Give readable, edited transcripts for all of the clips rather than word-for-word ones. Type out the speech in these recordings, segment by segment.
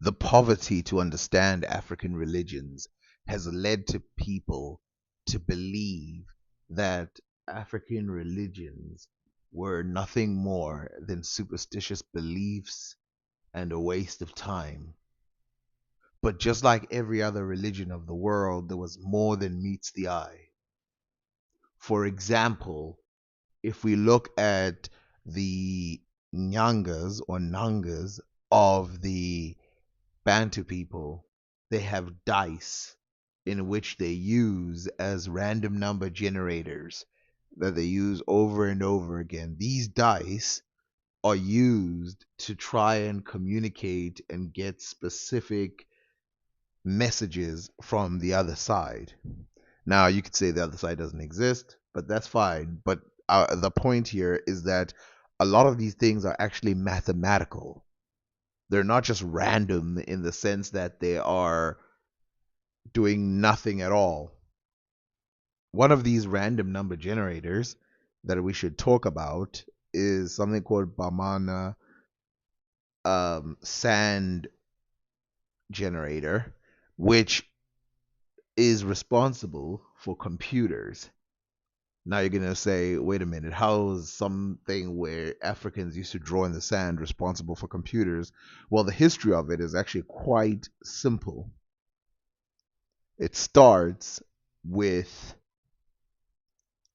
the poverty to understand African religions has led to people to believe that African religions were nothing more than superstitious beliefs and a waste of time. But just like every other religion of the world, there was more than meets the eye. For example, if we look at the Nyangas or Nangas of the Bantu people, they have dice in which they use as random number generators that they use over and over again. These dice are used to try and communicate and get specific messages from the other side. Now, you could say the other side doesn't exist, but that's fine. But the point here is that a lot of these things are actually mathematical. They're not just random in the sense that they are doing nothing at all. One of these random number generators that we should talk about is something called Bamana sand generator, which is responsible for computers. Now you're going to say, wait a minute, how is something where Africans used to draw in the sand responsible for computers? Well, the history of it is actually quite simple. It starts with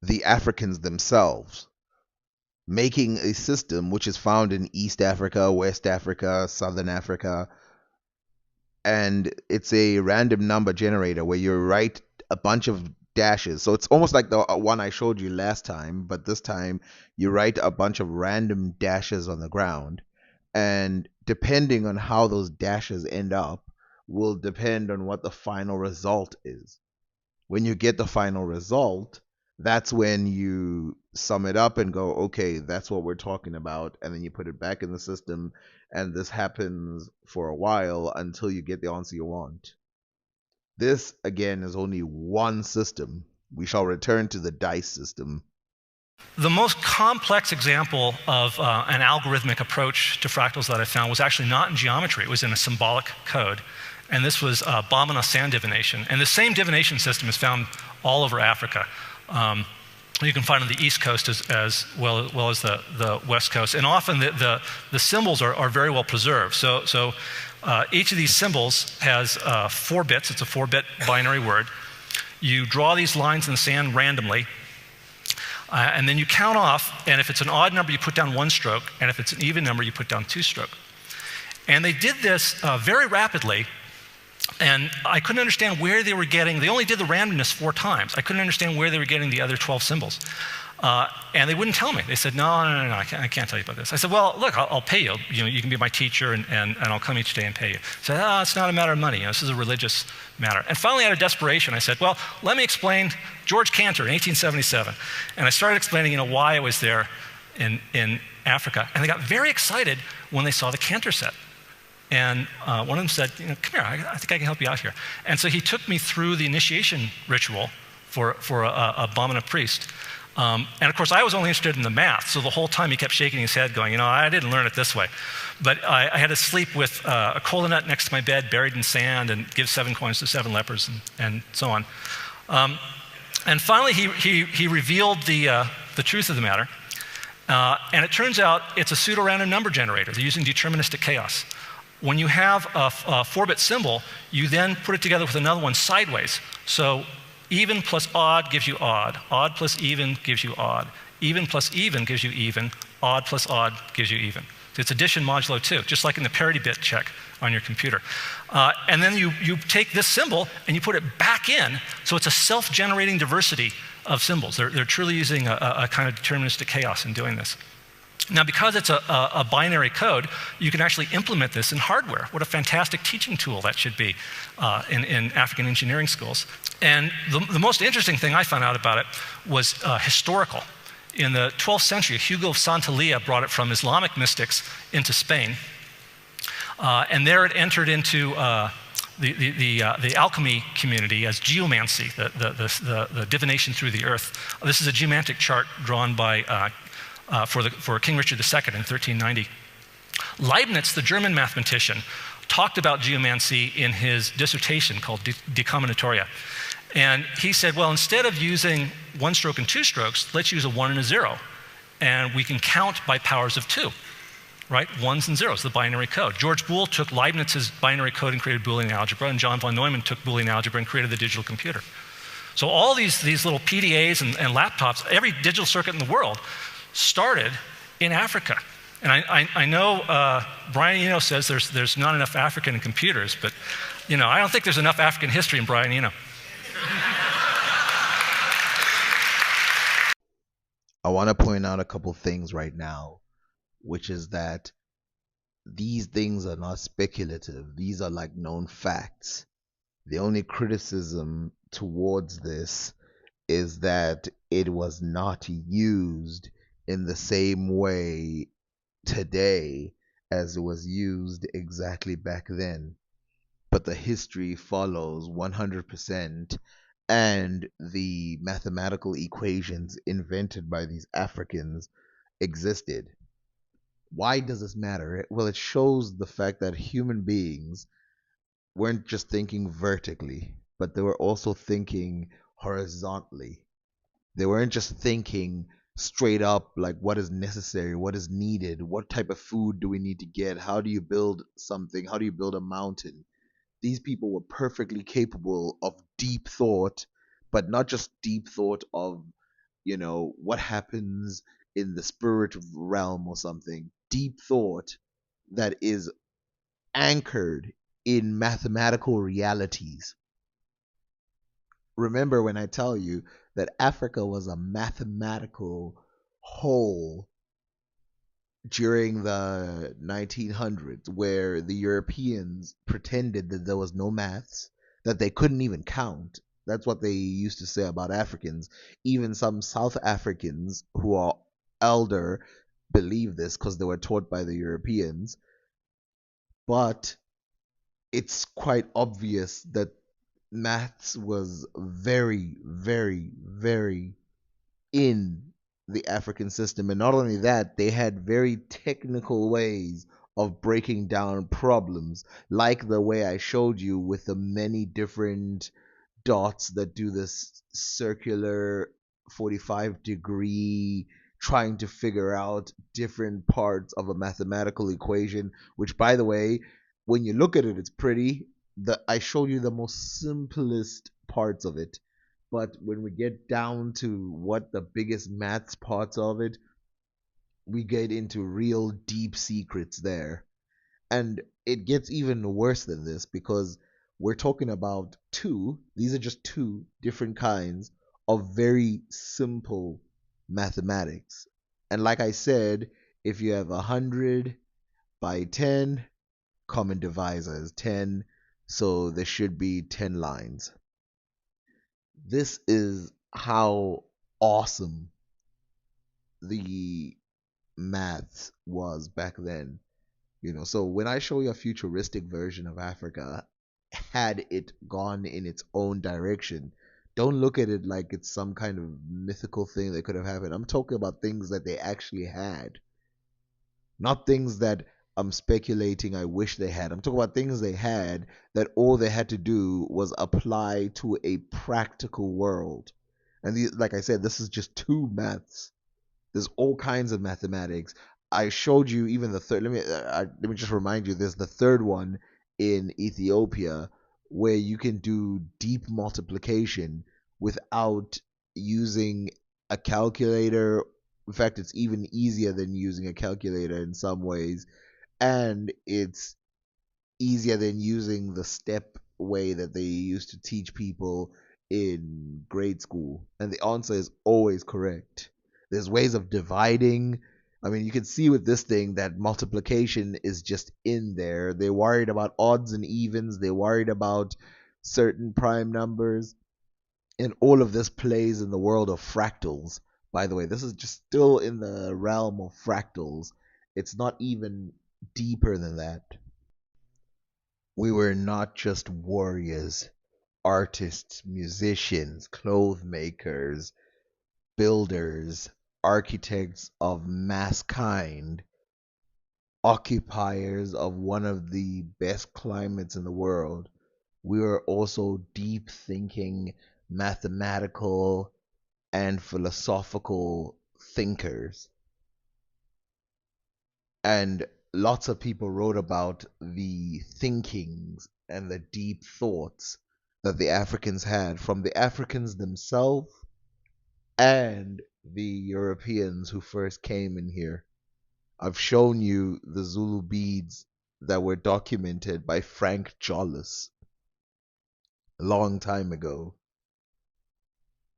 the Africans themselves making a system which is found in East Africa, West Africa, Southern Africa, and it's a random number generator where you write a bunch of dashes. So it's almost like the one I showed you last time, but this time you write a bunch of random dashes on the ground, and depending on how those dashes end up will depend on what the final result is. When you get the final result, that's when you sum it up and go, okay, that's what we're talking about, and then you put it back in the system, and this happens for a while until you get the answer you want. This, again, is only one system. We shall return to the dice system. The most complex example of an algorithmic approach to fractals that I found was actually not in geometry. It was in a symbolic code. And this was Bamana sand divination. And the same divination system is found all over Africa. You can find on the East Coast as well as the West Coast. And often the symbols are very well preserved. So each of these symbols has 4 bits. It's a 4-bit binary word. You draw these lines in the sand randomly. And then you count off. And if it's an odd number, you put down 1 stroke. And if it's an even number, you put down 2 stroke. And they did this very rapidly. And I couldn't understand where they were getting, they only did the randomness 4 times. I couldn't understand where they were getting the other 12 symbols. And they wouldn't tell me. They said, no, I can't tell you about this. I said, well, look, I'll pay you. You can be my teacher, and I'll come each day and pay you. I said, it's not a matter of money. This is a religious matter. And finally, out of desperation, I said, well, let me explain George Cantor in 1877. And I started explaining, why I was there in Africa. And they got very excited when they saw the Cantor set. And one of them said, come here, I think I can help you out here. And so he took me through the initiation ritual for a Bamana priest. And of course, I was only interested in the math, so the whole time he kept shaking his head going, I didn't learn it this way. But I had to sleep with a kola nut next to my bed, buried in sand, and give 7 coins to 7 lepers, and so on. And finally, he revealed the truth of the matter. And it turns out it's a pseudo-random number generator. They're using deterministic chaos. When you have a 4-bit symbol, you then put it together with another one sideways. So even plus odd gives you odd. Odd plus even gives you odd. Even plus even gives you even. Odd plus odd gives you even. It's addition modulo 2, just like in the parity bit check on your computer. And then you take this symbol and you put it back in, so it's a self-generating diversity of symbols. They're truly using a kind of deterministic chaos in doing this. Now, because it's a binary code, you can actually implement this in hardware. What a fantastic teaching tool that should be in African engineering schools. And the most interesting thing I found out about it was historical. In the 12th century, Hugo of Santillana brought it from Islamic mystics into Spain. And there it entered into the alchemy community as geomancy, the divination through the earth. This is a geomantic chart drawn by for King Richard II in 1390. Leibniz, the German mathematician, talked about geomancy in his dissertation called De Combinatoria. And he said, well, instead of using one stroke and two strokes, let's use a 1 and a 0. And we can count by powers of 2, right? Ones and zeros, the binary code. George Boole took Leibniz's binary code and created Boolean algebra, and John von Neumann took Boolean algebra and created the digital computer. So all these little PDAs and laptops, every digital circuit in the world started in Africa. And I know Brian Eno says there's not enough African in computers, but I don't think there's enough African history in Brian Eno. I want to point out a couple things right now, which is that these things are not speculative. These are like known facts. The only criticism towards this is that it was not used in the same way today as it was used exactly back then. But the history follows 100%, and the mathematical equations invented by these Africans existed. Why does this matter? Well, it shows the fact that human beings weren't just thinking vertically, but they were also thinking horizontally. They weren't just thinking straight up like what is necessary, what is needed, what type of food do we need to get, how do you build something, how do you build a mountain. These people were perfectly capable of deep thought, but not just deep thought of, what happens in the spiritual realm or something. Deep thought that is anchored in mathematical realities. Remember when I tell you that Africa was a mathematical whole during the 1900s, where the Europeans pretended that there was no maths, that they couldn't even count. That's what they used to say about Africans. Even some South Africans who are elder believe this because they were taught by the Europeans. But it's quite obvious that maths was very, very, very in the African system. And not only that, they had very technical ways of breaking down problems, like the way I showed you with the many different dots that do this circular 45-degree trying to figure out different parts of a mathematical equation, which, by the way, when you look at it, it's pretty. I showed you the most simplest parts of it, but when we get down to what the biggest maths parts of it, we get into real deep secrets there. And it gets even worse than this, because we're talking about these are just two different kinds of very simple mathematics. And like I said, if you have 100 by 10, common divisor is 10, so there should be 10 lines. This is how awesome the maths was back then. So when I show you a futuristic version of Africa, had it gone in its own direction, don't look at it like it's some kind of mythical thing that could have happened. I'm talking about things that they actually had, not things that I'm speculating I wish they had. I'm talking about things they had that all they had to do was apply to a practical world. And like I said, this is just two maths. There's all kinds of mathematics. I showed you even the third. Let me just remind you. There's the third one in Ethiopia, where you can do deep multiplication without using a calculator. In fact, it's even easier than using a calculator in some ways, and it's easier than using the step way that they used to teach people in grade school. And the answer is always correct. There's ways of dividing. I mean, you can see with this thing that multiplication is just in there. They're worried about odds and evens. They're worried about certain prime numbers. And all of this plays in the world of fractals. By the way, this is just still in the realm of fractals. It's not even deeper than that. We were not just warriors, artists, musicians, clothes makers, builders, architects of mass kind. occupiers of one of the best climates in the world, we were also deep thinking, mathematical, and philosophical thinkers. And lots of people wrote about the thinkings and the deep thoughts that the Africans had, from the Africans themselves and the Europeans who first came in here. I've shown you the Zulu beads that were documented by Frank Jollis a long time ago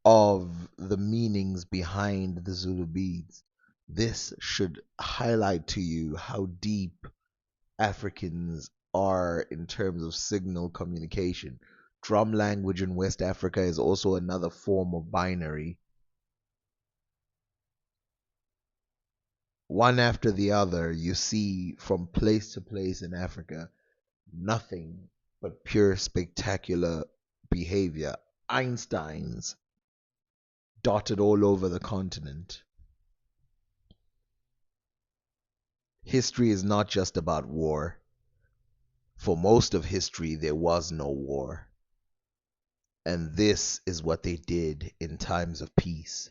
of the meanings behind the Zulu beads. This should highlight to you how deep Africans are in terms of signal communication. Drum language in West Africa is also another form of binary. One after the other, you see from place to place in Africa, nothing but pure spectacular behavior. Einsteins dotted all over the continent. History is not just about war. For most of history, there was no war. And this is what they did in times of peace.